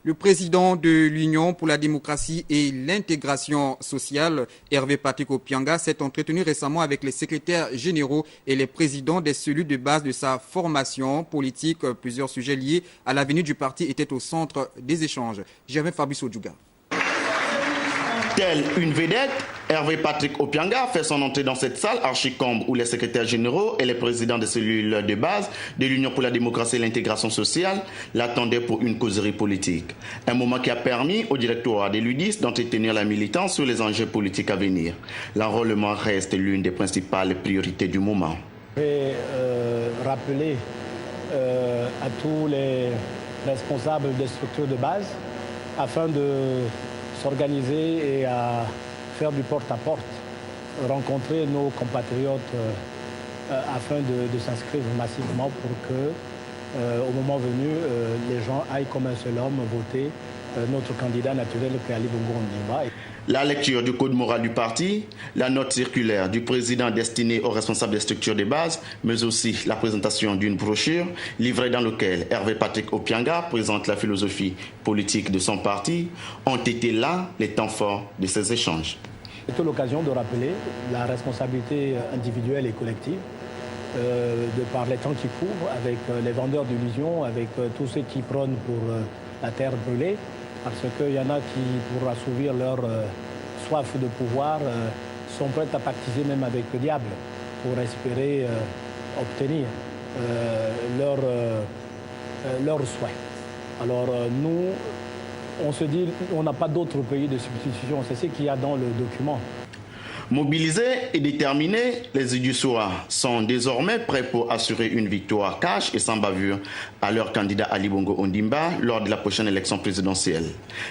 Le président de l'Union pour la démocratie et l'intégration sociale, Hervé Patrick Opianga, s'est entretenu récemment avec les secrétaires généraux et les présidents des cellules de base de sa formation politique. Plusieurs sujets liés à l'avenir du parti étaient au centre des échanges. Germain Fabrice Odjouga. Tel une vedette, Hervé Patrick Opianga fait son entrée dans cette salle archicombe où les secrétaires généraux et les présidents des cellules de base de l'Union pour la démocratie et l'intégration sociale l'attendaient pour une causerie politique. Un moment qui a permis au directoire de l'UDIS d'entretenir la militance sur les enjeux politiques à venir. L'enrôlement reste l'une des principales priorités du moment. Je vais rappeler à tous les responsables des structures de base afin de s'organiser et à faire du porte-à-porte, rencontrer nos compatriotes afin de s'inscrire massivement pour que, au moment venu, les gens aillent comme un seul homme voter notre candidat naturel qui est Ali Bongo Ondimba. La lecture du code moral du parti, la note circulaire du président destinée aux responsables des structures de base, mais aussi la présentation d'une brochure livrée dans laquelle Hervé Patrick Opianga présente la philosophie politique de son parti, ont été là les temps forts de ces échanges. C'est l'occasion de rappeler la responsabilité individuelle et collective de par les temps qui courent avec les vendeurs d'illusions, avec tous ceux qui prônent pour la terre brûlée. Parce qu'il y en a qui, pour assouvir leur soif de pouvoir, sont prêts à pactiser même avec le diable pour espérer obtenir leurs souhaits. Alors nous, on se dit, on n'a pas d'autre pays de substitution, c'est ce qu'il y a dans le document. Mobilisés et déterminés, les Idussois sont désormais prêts pour assurer une victoire cash et sans bavure à leur candidat Ali Bongo Ondimba lors de la prochaine élection présidentielle.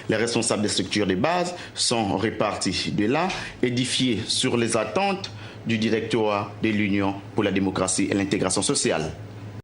Les responsables des structures de base sont répartis de là, édifiés sur les attentes du directoire de l'Union pour la démocratie et l'intégration sociale.